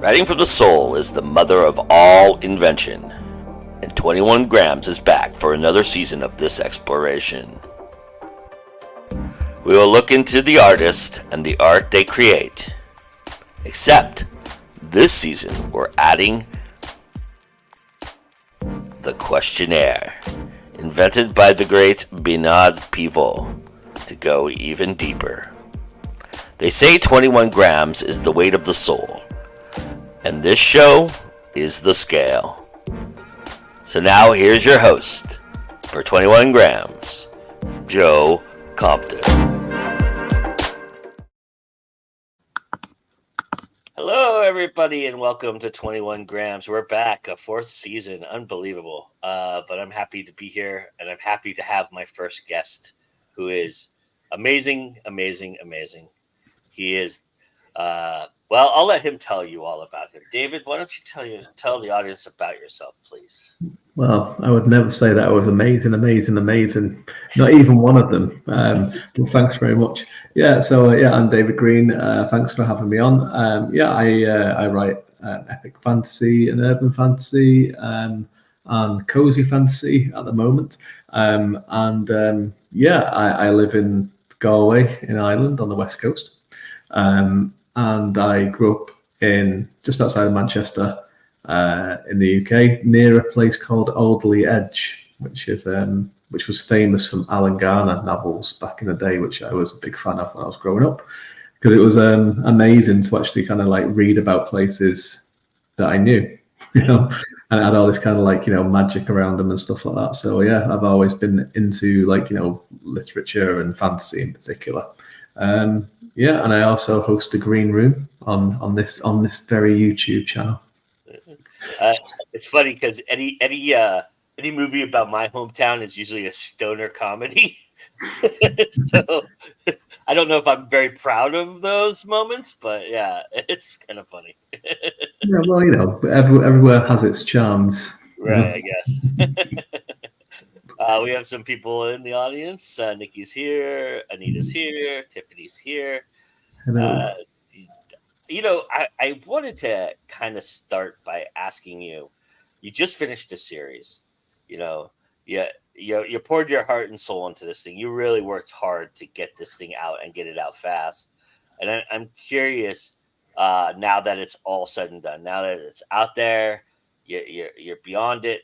Writing from the soul is the mother of all invention, and 21 Grams is back for another season of this exploration. We will look into the artist and the art they create. Except, this season we're adding the questionnaire, invented by the great Bernard Pivot, to go even deeper. They say 21 grams is the weight of the soul, and this show is the scale. So now here's your host for 21 grams, Joe Compton. Hello, everybody, and welcome to 21 Grams. We're back, a fourth season. Unbelievable. But I'm happy to be here, and I'm happy to have my first guest, who is amazing. He is, well, I'll let him tell you all about him. David, why don't you tell the audience about yourself, please? Well, I would never say that I was amazing. Not even one of them. But thanks very much. I'm David Green. Thanks for having me on. I write epic fantasy and urban fantasy and cozy fantasy at the moment. I live in Galway in Ireland on the west coast. And I grew up in just outside of Manchester. In the UK, near a place called Alderley Edge, which was famous from Alan Garner novels back in the day, which I was a big fan of when I was growing up, because it was amazing to actually kind of like read about places that I knew, and it had all this kind of magic around them and stuff like that. So yeah, I've always been into literature and fantasy in particular. And I also host a green room on this very YouTube channel. It's funny because any movie about my hometown is usually a stoner comedy. So I don't know if I'm very proud of those moments, but yeah, it's kind of funny. Yeah, well, everywhere has its charms. Right, I guess. We have some people in the audience. Nikki's here, Anita's here, Tiffany's here. Hello. I wanted to kind of start by asking you just finished a series, you poured your heart and soul into this thing. You really worked hard to get this thing out and get it out fast. And I'm curious, now that it's all said and done, now that it's out there, you're beyond it.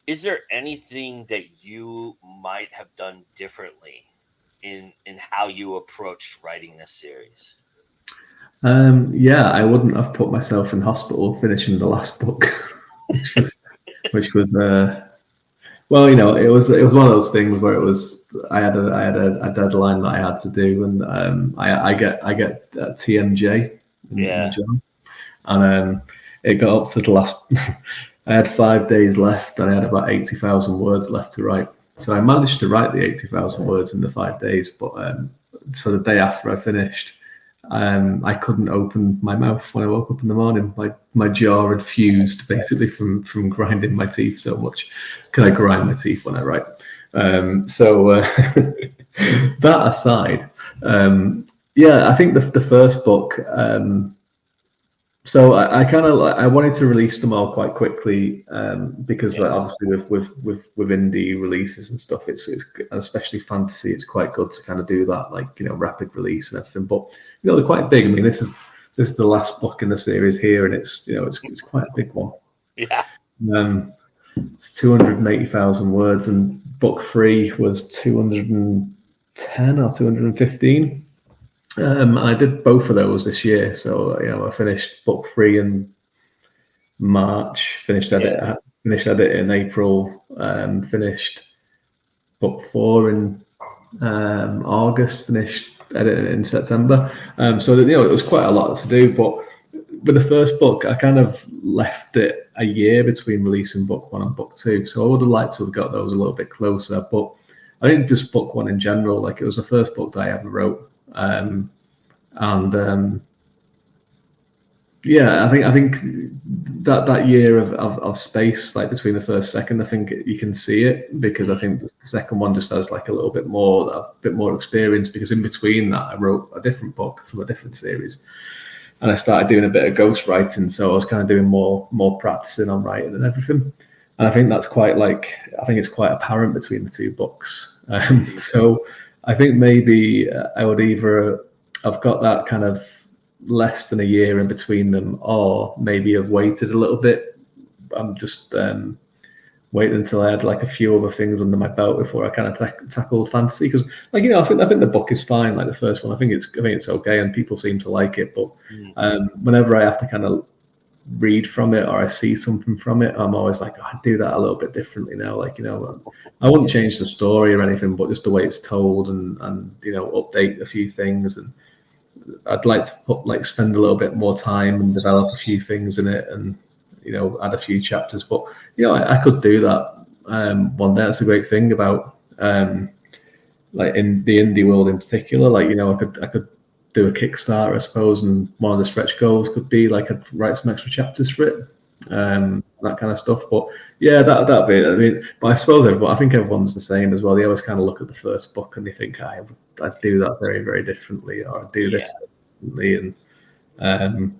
Is there anything that you might have done differently in how you approached writing this series? I wouldn't have put myself in hospital finishing the last book, which was it was one of those things where I had a deadline that I had to do, and I get TMJ in the job, and it got up to the last. I had 5 days left, and I had about 80,000 words left to write. So I managed to write the 80,000 words in the 5 days, but so the day after I finished, I couldn't open my mouth when I woke up in the morning. My jaw had fused basically from grinding my teeth so much, because I grind my teeth when I write. That aside, I think the first book. So I wanted to release them all quite quickly, because obviously with indie releases and stuff, it's especially fantasy, it's quite good to kind of do that, rapid release and everything. But they're quite big. I mean, this is the last book in the series here, and it's quite a big one. Yeah. It's 280,000 words, and book 3 was 210 or 215. I did both of those this year, so I finished book 3 in March, finished edit in April, finished book 4 in August, finished editing in September. So it was quite a lot to do. But with the first book, I kind of left it a year between releasing book 1 and book 2. So I would have liked to have got those a little bit closer. But I think just book 1 in general, it was the first book that I ever wrote. I think that year of space, between the first and second, I think you can see it, because I think the second one just has a bit more experience, because in between that I wrote a different book from a different series. and I started doing a bit of ghostwriting. So I was kind of doing more practicing on writing and everything. And I think that's I think it's quite apparent between the two books. So I think maybe I would I've got that kind of less than a year in between them, or maybe I've waited a little bit. I'm just waiting until I had like a few other things under my belt before I kind of tackled fantasy. Because I think the book is fine. Like the first one, I think it's okay, and people seem to like it. But whenever I have to kind of read from it or I see something from it, I'm always like, I'd do that a little bit differently now. Like, I wouldn't change the story or anything, but just the way it's told and update a few things. And I'd like to spend a little bit more time and develop a few things in it, and add a few chapters. But I could do that one day. That's a great thing about like in the indie world in particular. Like I could do a Kickstarter, I suppose, and one of the stretch goals could be like I'd write some extra chapters for it, that kind of stuff. But yeah, that'd be it. I mean, but I suppose I think everyone's the same as well. They always kind of look at the first book and they think I'd do that very, very differently, or I'd do this differently. And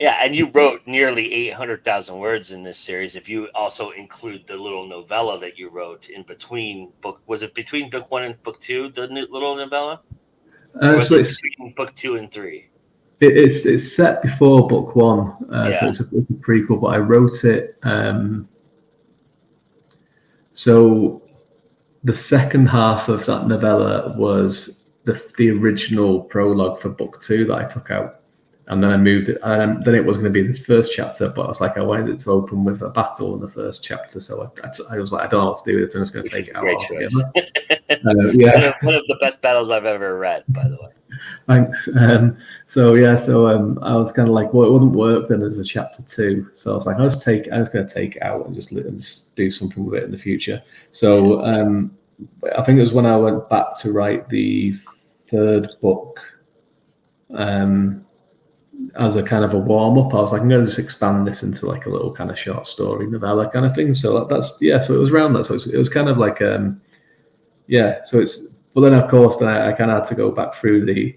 and you wrote nearly 800,000 words in this series. If you also include the little novella that you wrote in between was it between book 1 and book 2, the little novella? So it's between book 2 and 3. It's set before book 1, so it's a prequel. But I wrote it. So the second half of that novella was the original prologue for book 2 that I took out. And then I moved it, and then it was going to be the first chapter, but I was like, I wanted it to open with a battle in the first chapter. So I was like, I don't know what to do with this. I'm just going to take it out. Great choice. One of the best battles I've ever read, by the way. Thanks. So I was kind of like, well, it wouldn't work then as a chapter 2. So I was like, I'm just going to take it out and just do something with it in the future. So I think it was when I went back to write the third book. As a kind of a warm up, I was like, I'm going to just expand this into like a little kind of short story novella kind of thing. So so it was around that. So it was kind of like, so it's, but then of course, then I kind of had to go back through the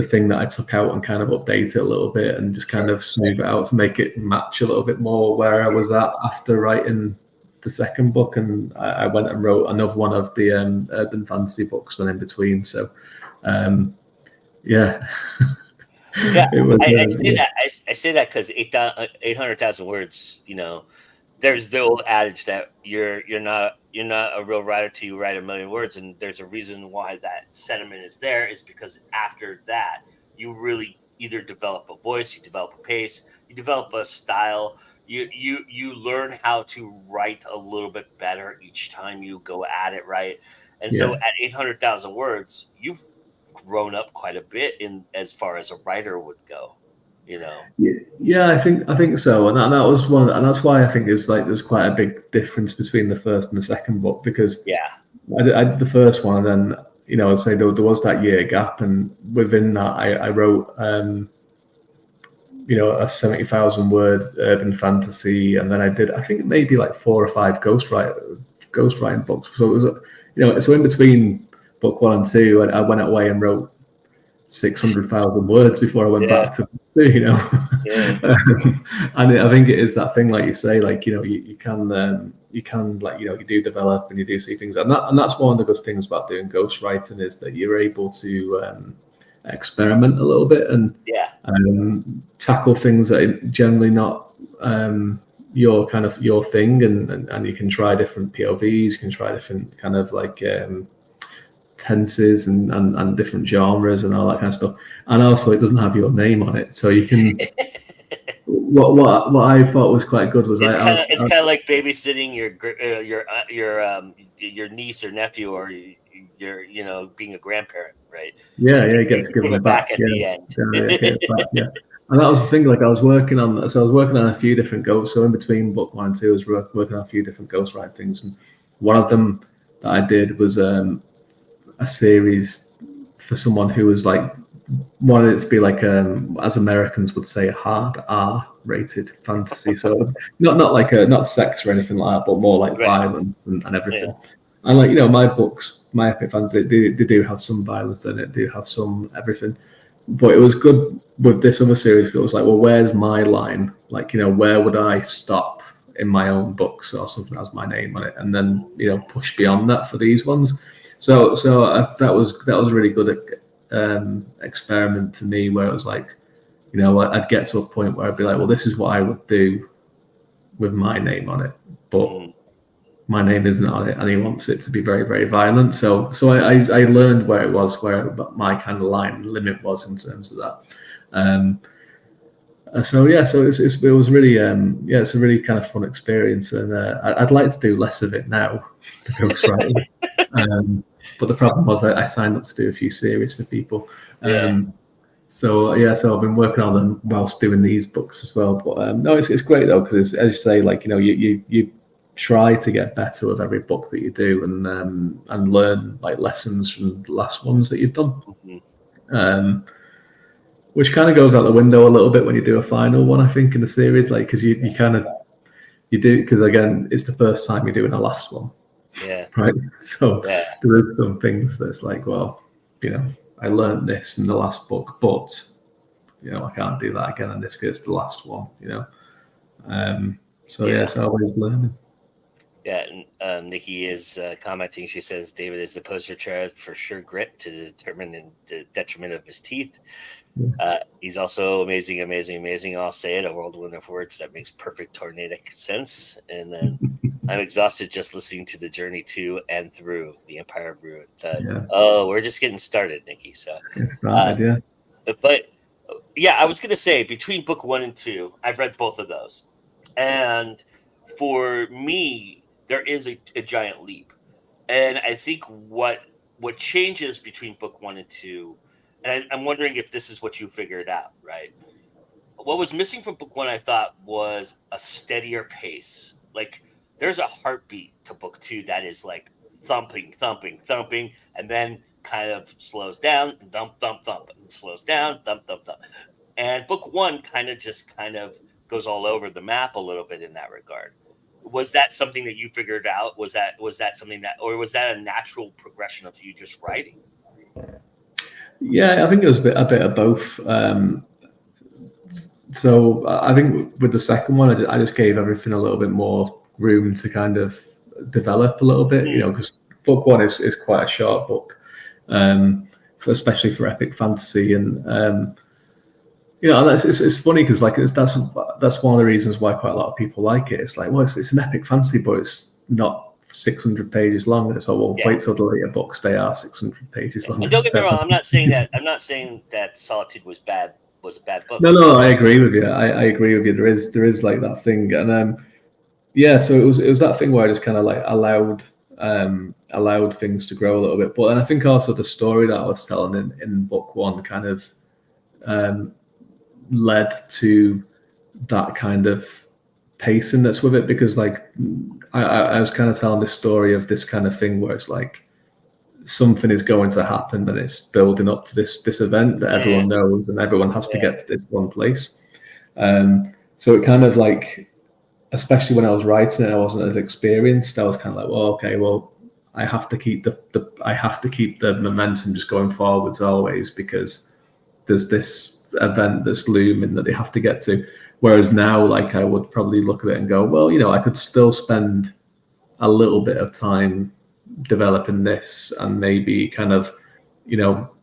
thing that I took out and kind of update it a little bit and just kind of smooth it out to make it match a little bit more where I was at after writing the second book. And I went and wrote another one of the urban fantasy books then in between. So, Yeah, I say that because 800,000 words. There's the old adage that you're not a real writer till you write a million words, and there's a reason why that sentiment is there. Is because after that, you really either develop a voice, you develop a pace, you develop a style. You learn how to write a little bit better each time you go at it, right? And so at 800,000 words, you've grown up quite a bit in as far as a writer would go, Yeah, I think so, and that was one, and that's why I think there's quite a big difference between the first and the second book, because I did the first one, and then I'd say there was that year gap, and within that I wrote a 70,000 word urban fantasy, and then I did I think maybe like 4 or 5 ghostwriting books. So it was so in between book 1 and 2, I went away and wrote 600,000 words before I went back to 2, and I think it is that thing, like you say, like you can like you do develop and you do see things, and that's one of the good things about doing ghostwriting, is that you're able to experiment a little bit and tackle things that are generally not your thing, and you can try different POVs, you can try different kind of like tenses and different genres and all that kind of stuff, and also it doesn't have your name on it, so you can what I thought was quite good was it's kind of like babysitting your niece or nephew, or you're being a grandparent, right? You get to give them back at the end. And that was the thing, like I was working on a few different ghosts, so in between book 1 and 2 I was working on a few different ghostwriting things, and one of them that I did was a series for someone who was like wanted it to be like as Americans would say, a hard R rated fantasy. So not sex or anything like that, but more like violence and everything. And like my books, my epic fantasy, they do have some violence in it, do have some everything. But it was good with this other series. It was like, well, where's my line? Like, where would I stop in my own books or something that has my name on it, and then push beyond that for these ones. So that was a really good experiment for me, where it was like, I'd get to a point where I'd be like, well, this is what I would do with my name on it, but my name isn't on it, and he wants it to be very, very violent. So I learned where it was, where my kind of line limit was in terms of that. So it was really it's a really kind of fun experience, and I'd like to do less of it now, the ghostwriting. But the problem was I signed up to do a few series for people. So I've been working on them whilst doing these books as well. But no, it's great though, because as you say, like you try to get better with every book that you do, and learn like lessons from the last ones that you've done. Which kind of goes out the window a little bit when you do a final one, I think, in the series, like because you do, because again, it's the first time you're doing a last one. Yeah. Right. So there is some things that's like, well, I learned this in the last book, but I can't do that again in this because it's the last one. So it's always learning. Yeah, and Nikki is commenting. She says David is the poster child for sure grit to determine the detriment of his teeth. He's also amazing. I'll say it, a whirlwind of words that makes perfect tornadic sense. And then I'm exhausted just listening to the journey to and through the Empire of Ruin. Oh, we're just getting started, Nikki. So started, but I was gonna say between book 1 and 2, I've read both of those, and for me, there is a giant leap, and I think what changes between book 1 and 2. And I'm wondering if this is what you figured out, right? What was missing from book 1, I thought, was a steadier pace. Like, there's a heartbeat to book 2 that is like thumping, and then kind of slows down and thump, and slows down, thump. And book 1 kind of goes all over the map a little bit in that regard. Was that something that you figured out? Was that something that, or was that a natural progression of you just writing? Yeah, I think it was a bit of both. So I think with the second one, I just gave everything a little bit more room to kind of develop a little bit, because book 1 is quite a short book, especially for epic fantasy, and it's funny because like that's one of the reasons why quite a lot of people like it. It's like, well, it's an epic fantasy, but it's not 600 pages long. It's like, well, wait till the later books, they are 600 pages long. And don't get me wrong, I'm not saying that Solitude was a bad book. No, I agree with you. I agree with you. There is like that thing, and so it was that thing where I just kind of like allowed things to grow a little bit. But I think also the story that I was telling in book 1 kind of led to that kind of pacing that's with it, because like I was kind of telling this story of this kind of thing where it's like something is going to happen and it's building up to this event that everyone knows, and everyone has to get to this one place. So it kind of like, especially when I was writing it, I wasn't as experienced. I was kind of like, well, okay, well, I have to keep the momentum just going forwards always, because there's this event that's looming that they have to get to. Whereas now, like, I would probably look at it and go, well, I could still spend a little bit of time developing this, and maybe kind of,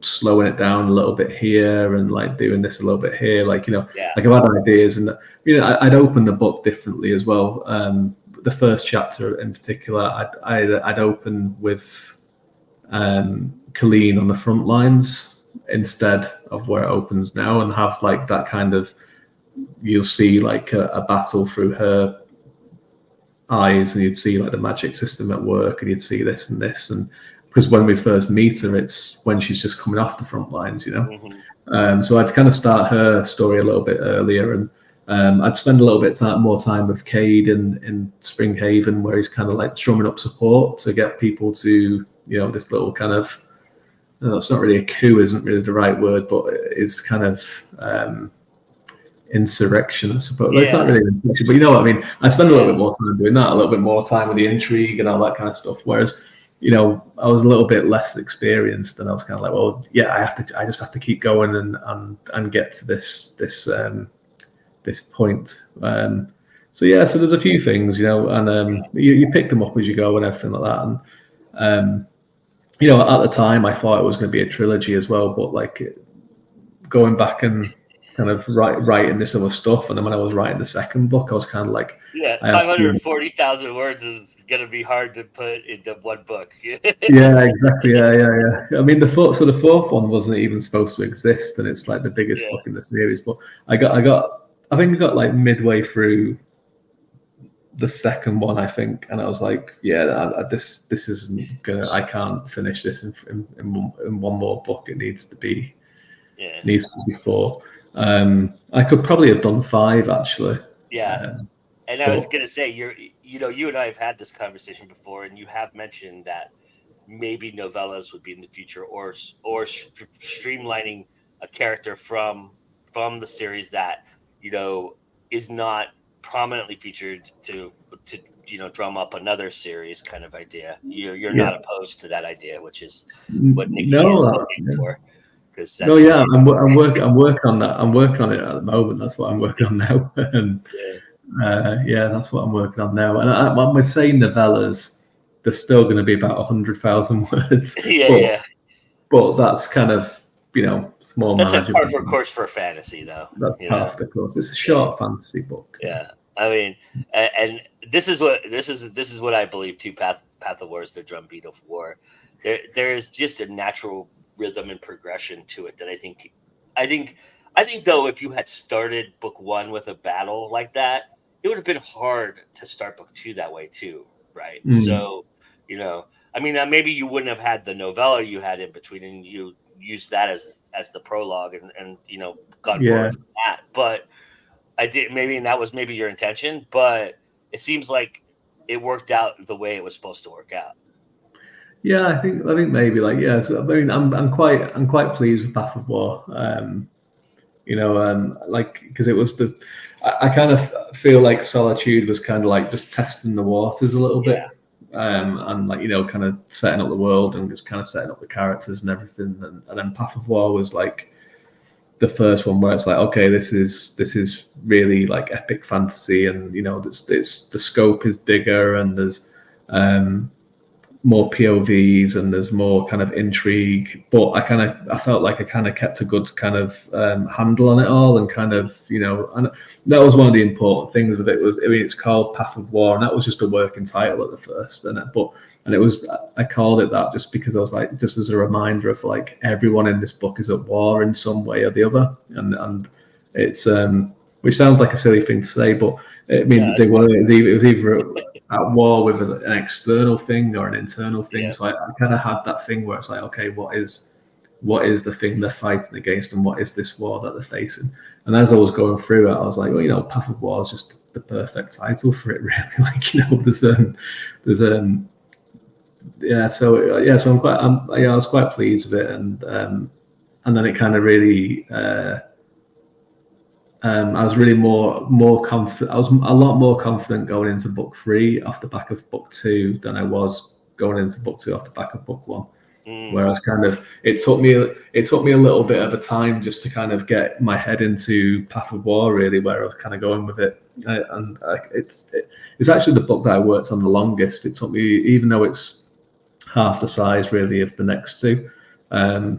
slowing it down a little bit here, and like doing this a little bit here, like, like I've had ideas, and I'd open the book differently as well. The first chapter in particular, I'd open with Colleen on the front lines instead of where it opens now, and have like that kind of, you'll see like a battle through her eyes, and you'd see like the magic system at work, and you'd see this and this, and because when we first meet her, it's when she's just coming off the front lines, so I'd kind of start her story a little bit earlier, and I'd spend a little bit more time with Cade in Springhaven, where he's kind of like drumming up support to get people to, this little kind of, it's not really a coup, isn't really the right word, but it's kind of insurrection, I suppose. It's not really an insurrection, but you know what I mean. I spend a little bit more time doing that, a little bit more time with the intrigue and all that kind of stuff. Whereas I was a little bit less experienced, and I was kind of like, well, yeah, I just have to keep going and get to this point. So there's a few things, and you pick them up as you go and everything like that. And at the time, I thought it was going to be a trilogy as well, but like going back and kind of writing this other stuff, and then when I was writing the second book, I was kind of like, Yeah, I have to. 540,000 words is going to be hard to put into one book. Yeah, exactly. Yeah. I mean, the fourth one wasn't even supposed to exist, and it's like the biggest book in the series. But I think I got like midway through the second one, I think, and I was like, yeah, this isn't gonna. I can't finish this in one more book. It needs to be four. I could probably have done five actually. Yeah. And I was gonna say, you and I have had this conversation before, and you have mentioned that maybe novellas would be in the future, or streamlining a character from the series that is not prominently featured to drum up another series kind of idea. You're not opposed to that idea, which is what Nikki is looking for. I'm working on that. I'm working on it at the moment. That's what I'm working on now. That's what I'm working on now. And when we're saying novellas, they're still going to be about 100,000 words. But that's kind of small. That's a par for course for fantasy, though. That's part of the course. It's a short fantasy book. Yeah, I mean, and this is what I believe too. Path of War is the drumbeat of war. There is just a natural rhythm and progression to it that I think though, if you had started book one with a battle like that, it would have been hard to start book two that way too, right? So, I mean, maybe you wouldn't have had the novella you had in between, and you used that as the prologue and gone forward from that. But I did maybe, and that was maybe your intention, but it seems like it worked out the way it was supposed to work out. Yeah, I think maybe So, I mean, I'm quite pleased with Path of War. Because it was I kind of feel like Solitude was kind of like just testing the waters a little bit, and kind of setting up the world and just kind of setting up the characters and everything, and then Path of War was like the first one where it's like, okay, this is really like epic fantasy, and it's the scope is bigger, and there's more POVs, and there's more kind of intrigue, but I felt like I kind of kept a good kind of handle on it all, and kind of and that was one of the important things with it. It's called Path of War, and that was just a working title at the first, and it was, I called it that just because I was like, just as a reminder of like everyone in this book is at war in some way or the other, and it's which sounds like a silly thing to say, but I mean, it was either at war with an external thing or an internal thing. Yeah. So I kind of had that thing where it's like, okay, what is the thing they're fighting against, and what is this war that they're facing? And as I was going through it, I was like, well, Path of War is just the perfect title for it, really. Like, So I was quite pleased with it, and then it kind of really. I was really more confident. I was a lot more confident going into book three off the back of book two than I was going into book two off the back of book one. Whereas it took me a little bit of a time just to kind of get my head into Path of War, really, where I was kind of going with it. It's actually the book that I worked on the longest. It took me, even though it's half the size really of the next two, or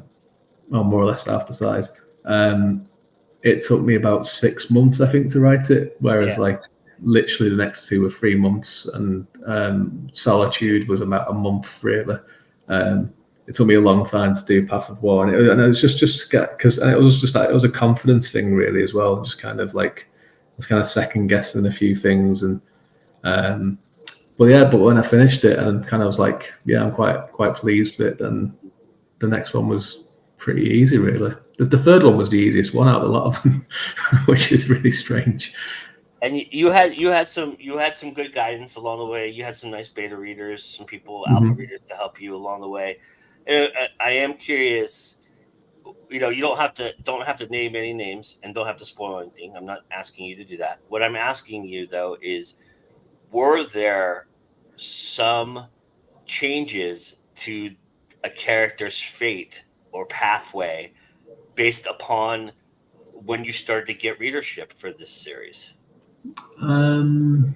more or less half the size. It took me about 6 months, I think, to write it, whereas like literally the next two were 3 months, and Solitude was about a month, really. It took me a long time to do Path of War, and it was just because it was a confidence thing, really, as well. Just kind of like I was kind of second guessing a few things, and but when I finished it, and kind of was like, I'm quite pleased with it. And the next one was pretty easy, really. The third one was the easiest one out of a lot of them, which is really strange. And you had some good guidance along the way. You had some nice beta readers, some people, alpha readers, to help you along the way. And I am curious. You don't have to name any names, and don't have to spoil anything. I'm not asking you to do that. What I'm asking you, though, is, were there some changes to a character's fate or pathway based upon when you started to get readership for this series? No,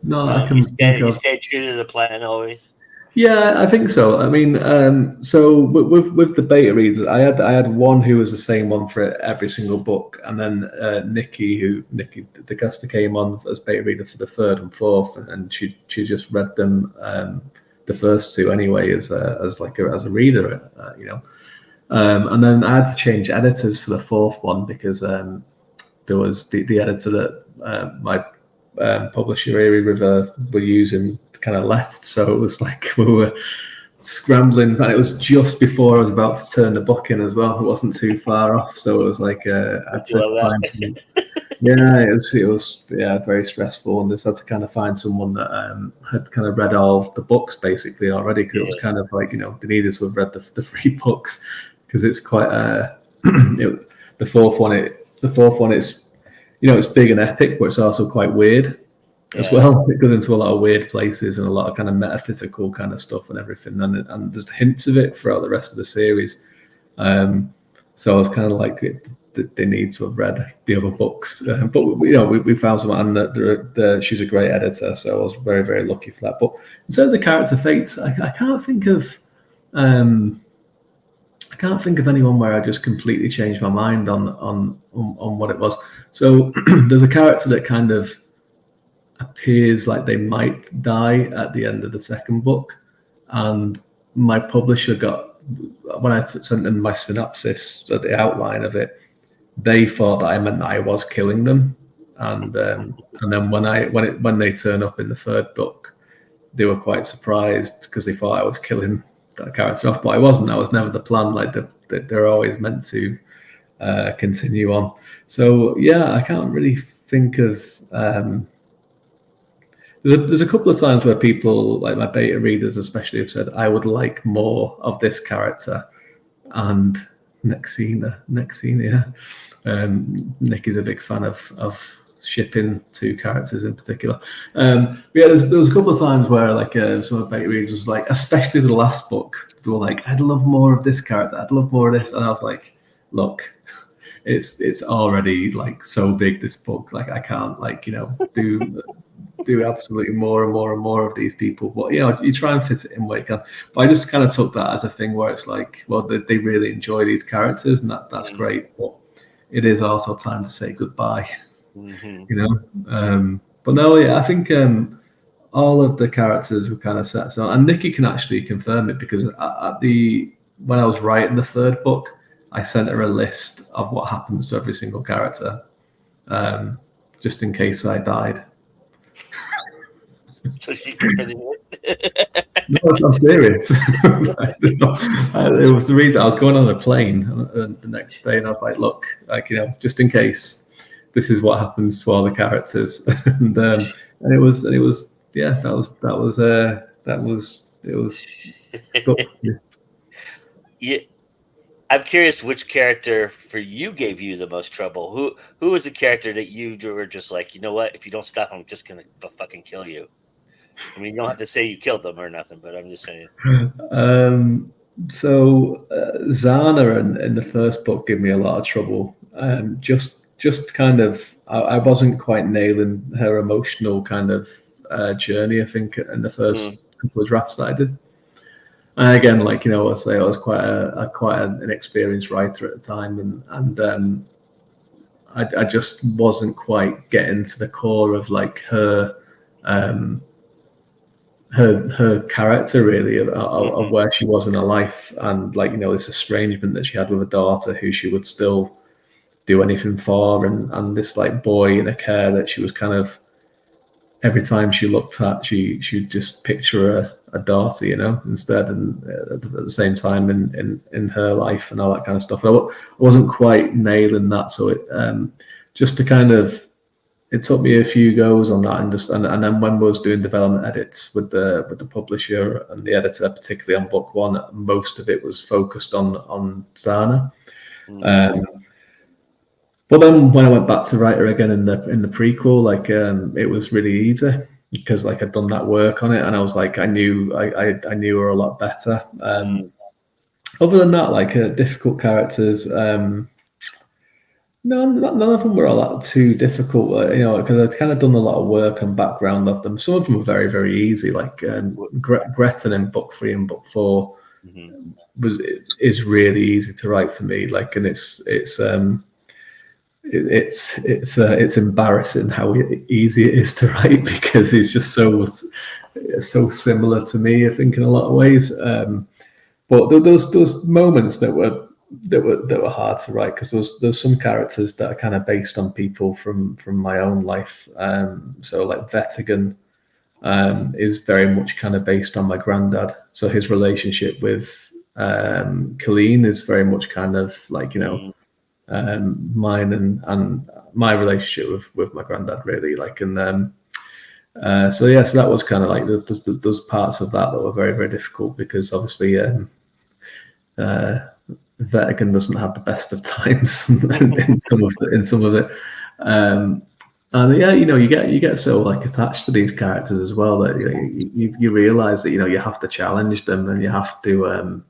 no, I You can think you of. stayed true to the plan always. Yeah, I think so. I mean, so with the beta readers, I had one who was the same one for every single book, and then Nikki DeCosta came on as beta reader for the third and fourth, and she just read them the first two anyway as a reader, and then I had to change editors for the fourth one because there was the editor that my publisher Erie River were using kind of left, so it was like we were scrambling, and it was just before I was about to turn the book in as well. It wasn't too far off, so it was like I had to find some. Yeah, it was very stressful, and just had to kind of find someone that had kind of read all the books basically already, because it was kind of like, they needed to have read the 3 books, because it's quite the fourth one is, it's big and epic, but it's also quite weird as well. It goes into a lot of weird places and a lot of kind of metaphysical kind of stuff and everything, and there's hints of it throughout the rest of the series. So I was kind of like, they need to have read the other books, but we found someone, and she's a great editor, so I was very, very lucky for that. But in terms of character fates, I can't think of anyone where I just completely changed my mind on what it was. So there's a character that kind of appears like they might die at the end of the second book, and my publisher when I sent them my synopsis, the outline of it, they thought that I meant that I was killing them, and then when they turn up in the third book, they were quite surprised because they thought I was killing that character off, but I wasn't. That was never the plan. Like they're always meant to continue on. So yeah, I can't really think of. There's a couple of times where people, like my beta readers especially, have said I would like more of this character, and Nexina, yeah. Nick is a big fan of shipping 2 characters in particular. There was a couple of times where some of the beta readers was like, especially the last book, they were like, I'd love more of this character, I'd love more of this, and I was like, look, it's already like so big, this book, like I can't do absolutely more and more and more of these people, but you try and fit it in where you can. But I just kind of took that as a thing where it's like, well, they really enjoy these characters, and that's great, but it is also time to say goodbye. But no, I think all of the characters were kind of set. So, and Nikki can actually confirm it, because when I was writing the third book, I sent her a list of what happens to every single character, just in case I died. So she could finish it. No, I'm serious. It was the reason I was going on a plane the next day, and I was like, look, just in case, this is what happens to all the characters. and it was Yeah, I'm curious which character for you gave you the most trouble. Who was the character that you were just like, you know what? If you don't stop, I'm just gonna fucking kill you. I mean, you don't have to say you killed them or nothing, but I'm just saying. So Zana in the first book gave me a lot of trouble. Just kind of, I wasn't quite nailing her emotional kind of journey, I think, in the first couple of drafts that I did. And again, I was quite an inexperienced writer at the time, and I just wasn't quite getting to the core of her character, really, of where she was in her life, and this estrangement that she had with a daughter who she would still do anything for, and this boy in her care that she was kind of, every time she looked at, she'd just picture a daughter, instead, and at the same time in her life and all that kind of stuff. I wasn't quite nailing that, so it just to kind of, it took me a few goes on that, and then when we was doing development edits with the publisher and the editor, particularly on book 1, most of it was focused on Zana. But then when I went back to write her again in the prequel, like it was really easy because like I'd done that work on it, and I was like I knew her a lot better. Other than that, like difficult characters. No, none of them were all that too difficult, because I'd kind of done a lot of work and background of them. Some of them were very, very easy, like Gretton in book 3 and book 4 is really easy to write for me. Like, and it's embarrassing how easy it is to write because he's just so similar to me, I think, in a lot of ways. But those moments that were hard to write because there's some characters that are kind of based on people from my own life. So like Vettigan is very much kind of based on my granddad. So his relationship with Colleen is very much kind of like mine and my relationship with my granddad really like so that was kind of like those parts of that were very, very difficult because obviously Vettigan doesn't have the best of times in some of it. And yeah, you get so like attached to these characters as well that you realize that you have to challenge them and you have to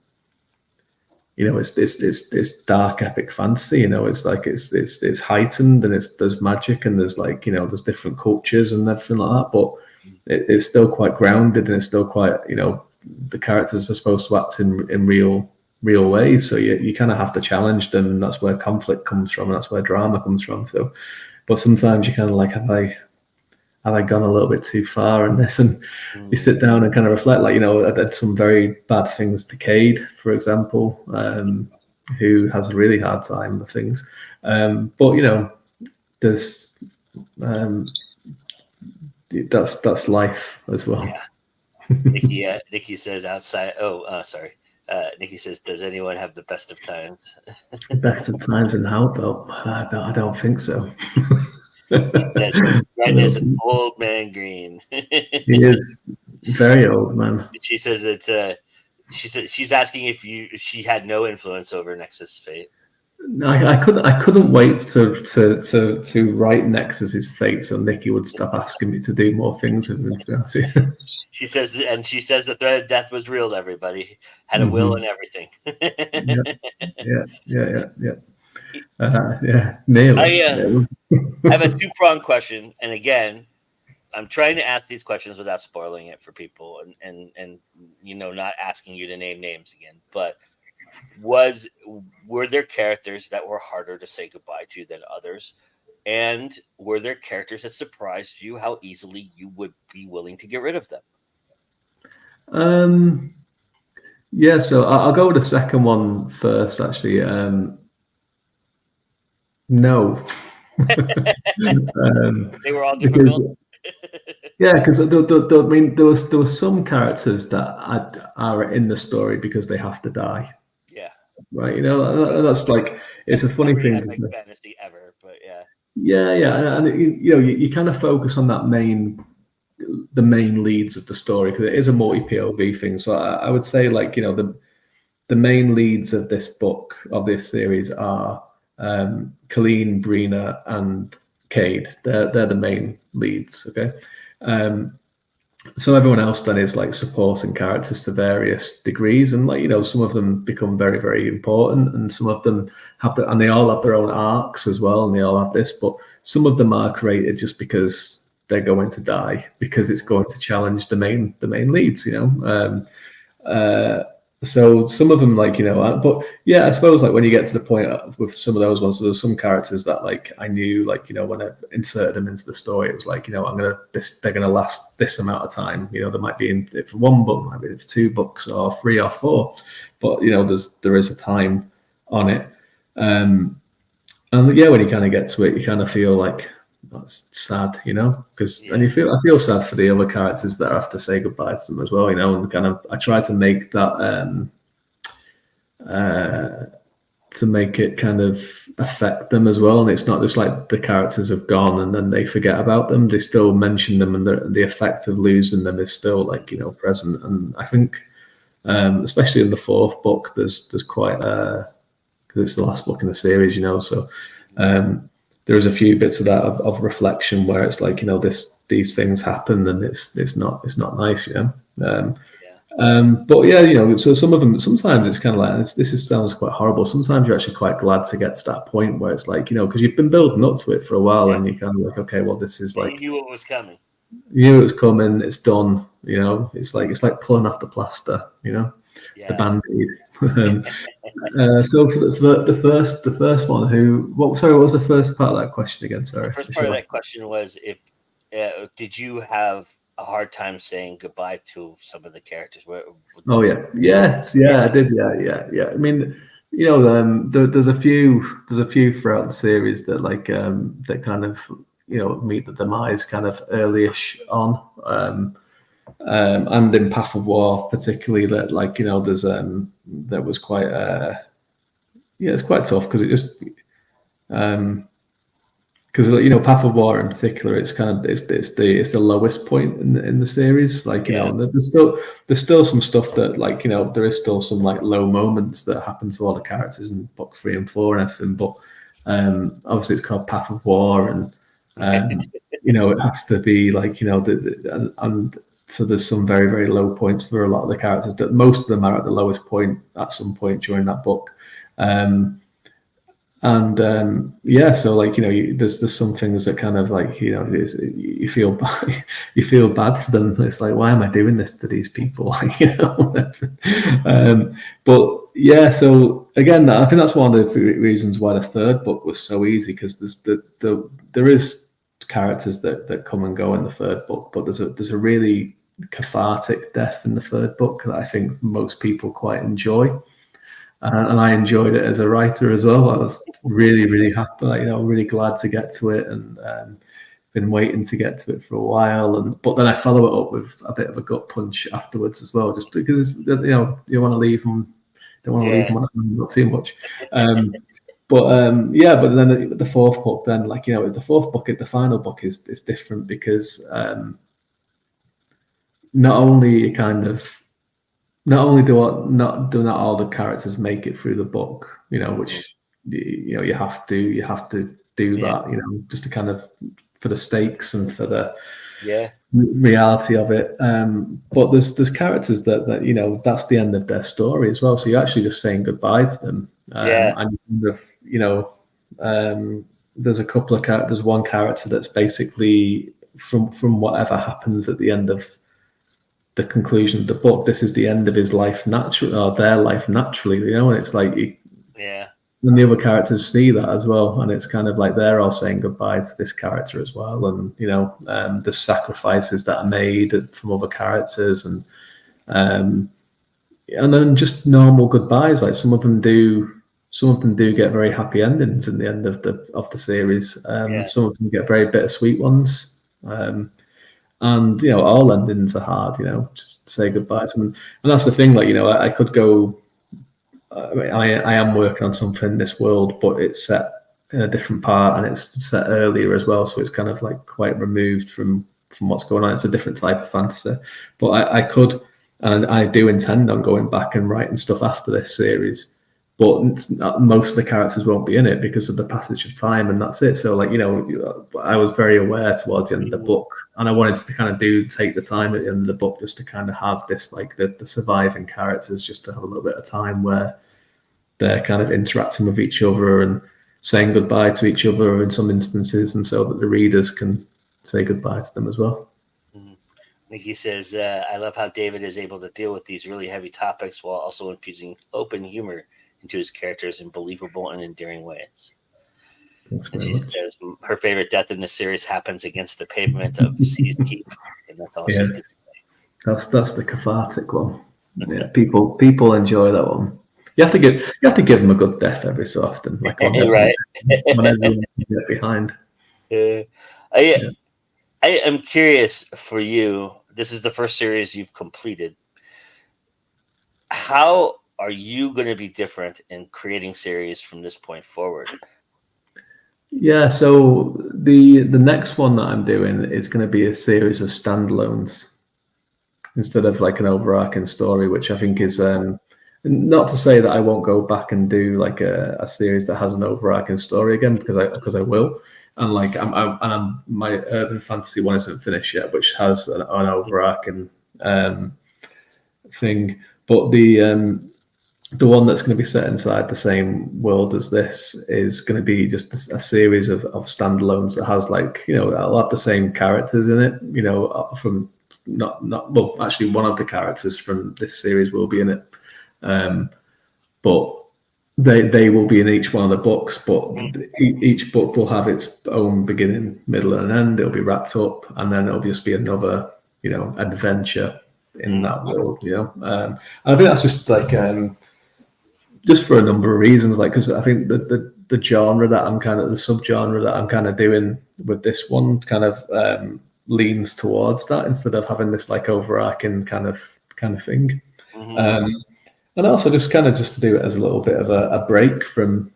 it's dark epic fantasy. It's like it's heightened and there's magic and there's like there's different cultures and everything like that, but it's still quite grounded and it's still quite the characters are supposed to act in real ways, so you kind of have to challenge them, and that's where conflict comes from and that's where drama comes from. So but sometimes you kind of like have I gone a little bit too far in this, and you sit down and kind of reflect, like I did some very bad things to Cade, for example, who has a really hard time with things, but there's that's life as well. Yeah. Nikki says outside. Sorry. Nikki says, "Does anyone have the best of times?" Best of times in Hellbelt? I don't think so. She said, "Right is an old man green." He is very old, man. She says that she's asking if she had no influence over Nexus fate. I couldn't wait to write Nexus's fate so Nikki would stop asking me to do more things with him, to be honest with you. She says the threat of death was real to everybody. Had a will and everything. Yeah. Nearly. I have a two-pronged question, and again, I'm trying to ask these questions without spoiling it for people, and not asking you to name names again. But were there characters that were harder to say goodbye to than others? And were there characters that surprised you how easily you would be willing to get rid of them? Yeah, so I'll go with the second one first, actually. No. They were all difficult. Because there were some characters that are in the story because they have to die. Yeah. Right. That's like it's a funny thing to say. Fantasy ever, but yeah. Yeah, and you kind of focus on the main leads of the story because it is a multi POV thing. So I would say like the main leads of this book of this series are Colleen, Brina, and Cade. They're the main leads. Okay. So everyone else then is like supporting characters to various degrees, and like some of them become very, very important, and some of them and they all have their own arcs as well, and they all have this. But some of them are created just because they're going to die, because it's going to challenge the main leads. So some of them, like but yeah, I suppose like when you get to the point with some of those ones, so there's some characters that like I knew, like when I inserted them into the story, it was like they're gonna last this amount of time. They might be in it for one book, might be in for 2 books, or 3 or 4, but there is a time on it. And yeah, when you kind of get to it, you kind of feel like that's sad, because and I feel sad for the other characters that have to say goodbye to them as well, and kind of I try to make that to make it kind of affect them as well, and it's not just like the characters have gone and then they forget about them. They still mention them, and the effect of losing them is still like present. And I think especially in the 4th book, there's quite because it's the last book in the series, so There's a few bits of that of reflection where it's like, these things happen and it's not nice, but yeah, so some of them, sometimes it's kind of like sounds quite horrible. Sometimes you're actually quite glad to get to that point where it's like, because you've been building up to it for a while, and you're kind of like, okay, well, this is like, you knew what was coming. You knew it was coming. It's done. It's like pulling off the plaster. The Band-Aid. So for the first one, what was the first part of that question again? Sorry. The first part of that question was if did you have a hard time saying goodbye to some of the characters? Oh yeah, yes, yeah, I did, yeah. I mean, there's a few throughout the series that that kind of meet the demise kind of early-ish on, and in Path of War particularly that there's that was quite it's quite tough because it just because Path of War in particular, it's kind of it's the lowest point in the series. There's still some stuff that there is still some low moments that happen to all the characters in book 3 and 4 and everything. But obviously it's called Path of War, and it has to be and so there's some very, very low points for a lot of the characters. That most of them are at the lowest point at some point during that book. So there's some things that kind of you feel bad for them. It's like, why am I doing this to these people? But yeah, so again, I think that's one of the reasons why the third book was so easy, because there is characters that come and go in the third book, but there's a really cathartic death in the third book that I think most people quite enjoy. And I enjoyed it as a writer as well. I was really, really happy, really glad to get to it, and been waiting to get to it for a while. But then I follow it up with a bit of a gut punch afterwards as well, just because you want to leave them, don't want to leave them not too much. But then the fourth book, then the fourth book, the final book is different because not only do not all the characters make it through the book, which you have to do that, just to kind of for the stakes and for the reality of it. But there's characters that that's the end of their story as well. So you're actually just saying goodbye to them. And there's a couple of characters. There's one character that's basically from whatever happens at the end of the conclusion of the book, this is the end of his life naturally, or their life naturally, and it's like, and the other characters see that as well, and it's kind of like they're all saying goodbye to this character as well, and the sacrifices that are made from other characters, and then just normal goodbyes. Like some of them do get very happy endings in the end of the series. Some of them get very bittersweet ones. And all endings are hard. Just say goodbye to them, and that's the thing. I could go. I am working on something in this world, but it's set in a different part, and it's set earlier as well. So it's kind of quite removed from what's going on. It's a different type of fantasy. But I could, and I do intend on going back and writing stuff after this series. But most of the characters won't be in it because of the passage of time, and that's it. So I was very aware towards the end of the book, and I wanted to kind of take the time at the end of the book just to kind of have this the surviving characters, just to have a little bit of time where they're kind of interacting with each other and saying goodbye to each other in some instances, and so that the readers can say goodbye to them as well. Nikki says, I love how David is able to deal with these really heavy topics while also infusing open humor into his characters in believable and endearing ways. And she says her favorite death in the series happens against the pavement of Sea's Keep, and that's all she's going to say. That's the cathartic one. Yeah, people enjoy that one. You have to give them a good death every so often, right? When everyone can get behind. I am curious for you. This is the first series you've completed. How are you going to be different in creating series from this point forward? Yeah, so the next one that I'm doing is going to be a series of standalones instead of an overarching story, which I think is Not to say that I won't go back and do like a series that has an overarching story again, because I will. And like my urban fantasy one isn't finished yet, which has an overarching thing. But the one that's going to be set inside the same world as this is going to be just a series of standalones that has, like, I'll have the same characters in it, from not well, actually one of the characters from this series will be in it, but they will be in each one of the books, but each book will have its own beginning, middle, and end. It'll be wrapped up, and then it'll just be another, adventure in that world. And I think that's just like just for a number of reasons, like, because I think the genre that I'm kind of the subgenre that I'm kind of doing with this one kind of leans towards that, instead of having this like overarching kind of thing. And also just to do it as a little bit of a break from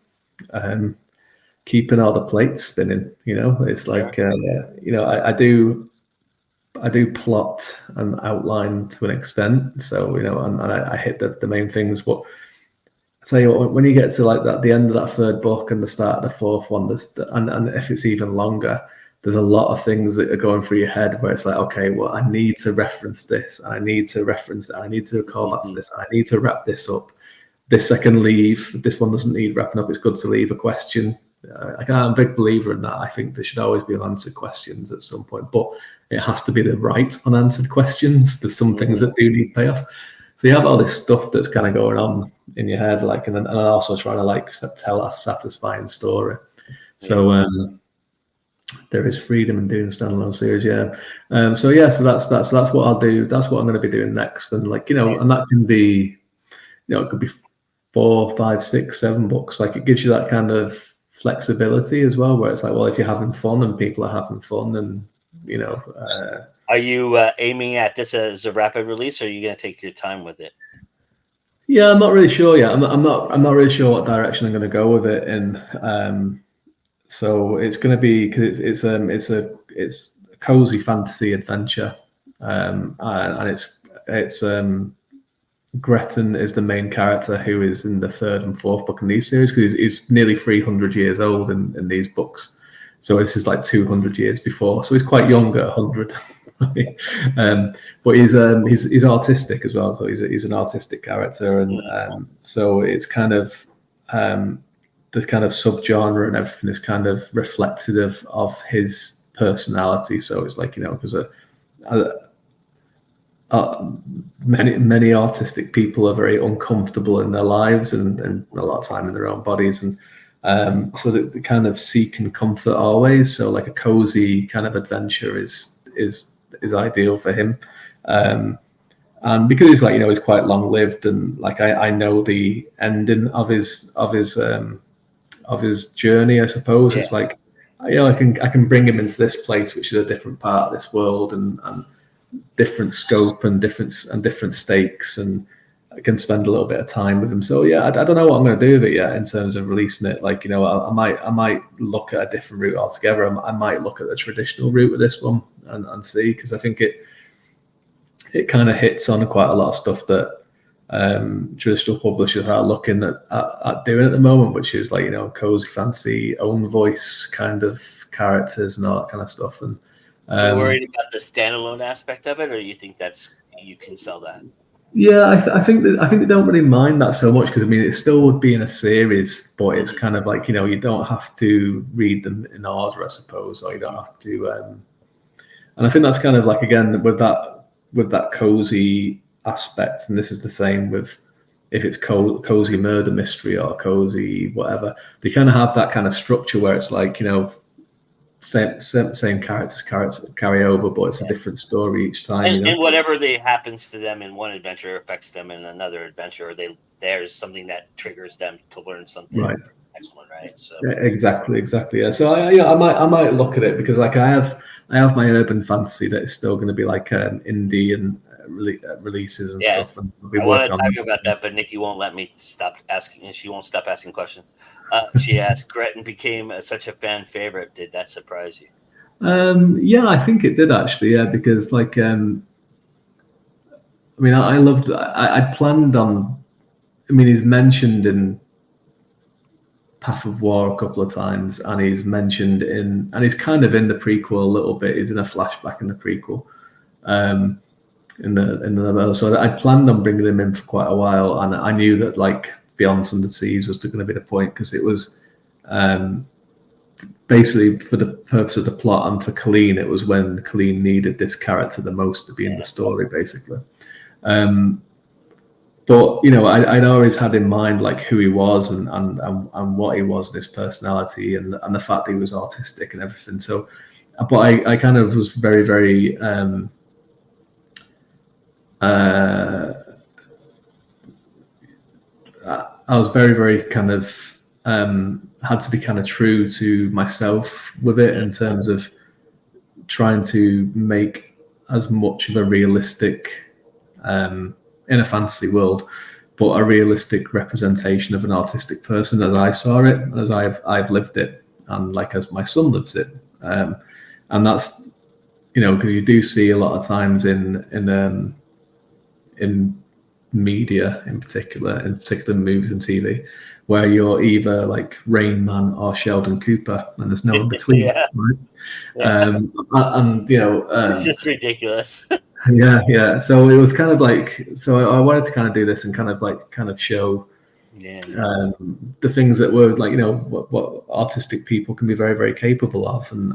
keeping all the plates spinning. It's like I do plot and outline to an extent, so and I hit the main things. But I tell you what, when you get to like that, the end of that third book and the start of the fourth one, and if it's even longer, there's a lot of things that are going through your head where it's like, okay, well, I need to reference this, and I need to reference that, I need to call back to this, I need to wrap this up. This I can leave. This one doesn't need wrapping up. It's good to leave a question. I'm a big believer in that. I think there should always be unanswered questions at some point, but it has to be the right unanswered questions. There's some things that do need payoff. So you have all this stuff that's kind of going on in your head, like, and also trying to like tell a satisfying story. So there is freedom in doing standalone series, so that's what I'll do. That's what I'm going to be doing next, and like, and that can be, it could be 4, 5, 6, 7 books. Like, it gives you that kind of flexibility as well, where it's like, well, if you're having fun and people are having fun, and Are you aiming at this as a rapid release, or are you going to take your time with it? Yeah, I'm not really sure yet. I'm not really sure what direction I'm going to go with it in. So it's going to be, because it's a cozy fantasy adventure, and it's Gretton is the main character, who is in the third and fourth book in these series, because he's nearly 300 years old in these books. So this is like 200 years before. So he's quite young at 100. But he's autistic as well. So he's an autistic character, and so it's kind of the kind of subgenre and everything is kind of reflective of his personality. So it's like, because many autistic people are very uncomfortable in their lives and a lot of time in their own bodies, and so they kind of seeking comfort always. So like a cozy kind of adventure is ideal for him, and because he's like, he's quite long lived, and like I know the ending of his journey, I suppose. It's like, I can bring him into this place, which is a different part of this world, and different scope and different stakes, and I can spend a little bit of time with him. So I don't know what I'm going to do with it yet in terms of releasing it. Like, I might look at a different route altogether. I might look at the traditional route with this one and see, because I think it kind of hits on quite a lot of stuff that traditional publishers are looking at doing at the moment, which is like, cozy fantasy, own voice kind of characters and all that kind of stuff. And you're worried about the standalone aspect of it, or you think you can sell that? Yeah, I think they don't really mind that so much, because I mean, it still would be in a series, but it's kind of like, you don't have to read them in order, I suppose, or you don't have to. And I think that's kind of like, again, with that cozy aspect, and this is the same with if it's cozy murder mystery or cozy whatever. They kind of have that kind of structure where it's like, same characters carry over, but it's a different story each time. And whatever happens to them in one adventure affects them in another adventure, or there's something that triggers them to learn something right. for the next one, right? So exactly. Yeah. So I might look at it, because like I have my urban fantasy that is still going to be like indie and releases and stuff. And I want to talk about that, but Nikki won't let me stop asking, and she won't stop asking questions. She asked, Gretton became such a fan favorite. Did that surprise you? Yeah, I think it did actually. Yeah, because like, I mean, I planned on I mean, he's mentioned in Path of War a couple of times, and he's mentioned and he's kind of in the prequel a little bit. He's in a flashback in the prequel. In the novella. So I planned on bringing him in for quite a while, and I knew that like Beyond Sundered Seas was going to be the point, because it was basically for the purpose of the plot and for Colleen. It was when Colleen needed this character the most to be in the story, basically. But you know, I'd always had in mind like who he was and what he was, and his personality, and the fact that he was autistic and everything. So, but I kind of was very, very I was very, very kind of had to be kind of true to myself with it, in terms of trying to make as much of a realistic, in a fantasy world, but a realistic representation of an artistic person as I saw it, as I've lived it, and like as my son lives it. And that's, you know, because you do see a lot of times in media, in particular movies and TV, where you're either like Rain Man or Sheldon Cooper, and there's no in between. Yeah. Right? Yeah. And you know, it's just ridiculous. yeah. So it was kind of like, so I wanted to kind of do this and kind of show the things that were like, you know, what artistic people can be very, very capable of, and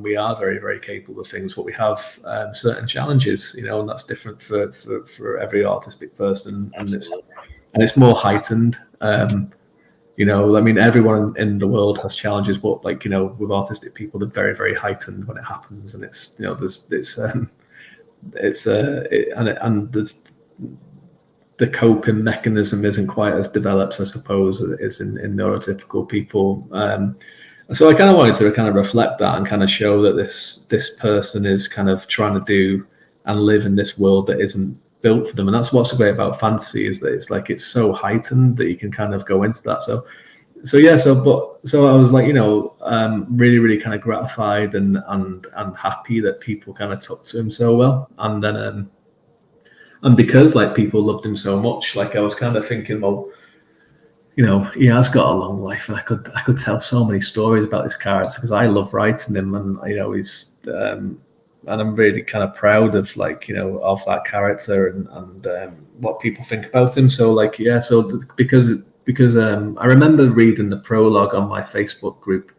we are very, very capable of things, but we have certain challenges, you know, and that's different for every artistic person. Absolutely. and it's more heightened. You know, I mean, everyone in the world has challenges, but like, you know, with artistic people, they're very, very heightened when it happens, and it's, you know, there's the coping mechanism isn't quite as developed, I suppose, as in neurotypical people. So I kind of wanted to kind of reflect that and kind of show that this person is kind of trying to do and live in this world that isn't built for them. And that's what's so great about fantasy, is that it's like, it's so heightened that you can kind of go into that. So I was like, you know, really, really kind of gratified and happy that people kind of took to him so well. And then and because like people loved him so much, like I was kind of thinking, well, you know, he has got a long life, and I could tell so many stories about this character, because I love writing him, and you know, he's and I'm really kind of proud of, like, you know, of that character and what people think about him. So like, yeah, so because I remember reading the prologue on my Facebook group,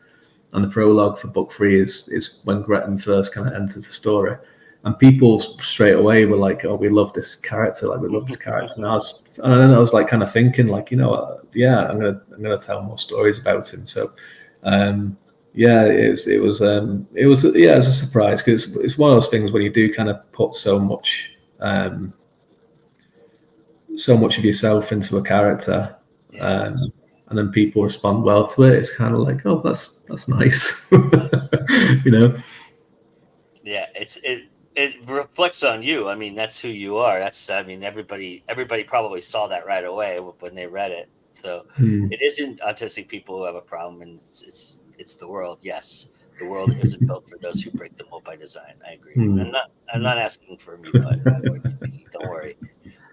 and the prologue for book 3 is when Gretton first kind of enters the story. And people straight away were like, "Oh, we love this character! Like, we love this character." And then I was like, kind of thinking, like, you know, yeah, I'm gonna tell more stories about him. So, yeah, it was a surprise, because it's one of those things when you do kind of put so much of yourself into a character, and then people respond well to it. It's kind of like, oh, that's nice, you know. Yeah, it reflects on you. I mean, that's who you are. Everybody probably saw that right away when they read it. So it isn't autistic people who have a problem, and it's the world. Yes, the world isn't built for those who break the mold by design. I agree. I'm not asking for me, but don't worry.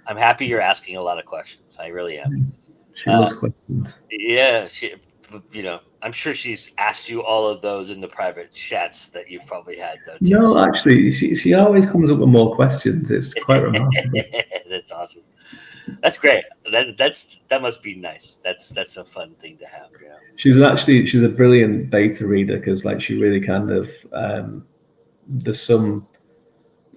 I'm happy you're asking a lot of questions. I really am. She loves questions. Yeah, you know, I'm sure she's asked you all of those in the private chats that you've probably had, though. Too. No, actually, she always comes up with more questions. It's quite remarkable. That's awesome. That's great. That must be nice. That's a fun thing to have. You know? She's a brilliant beta reader, because like she really kind of there's some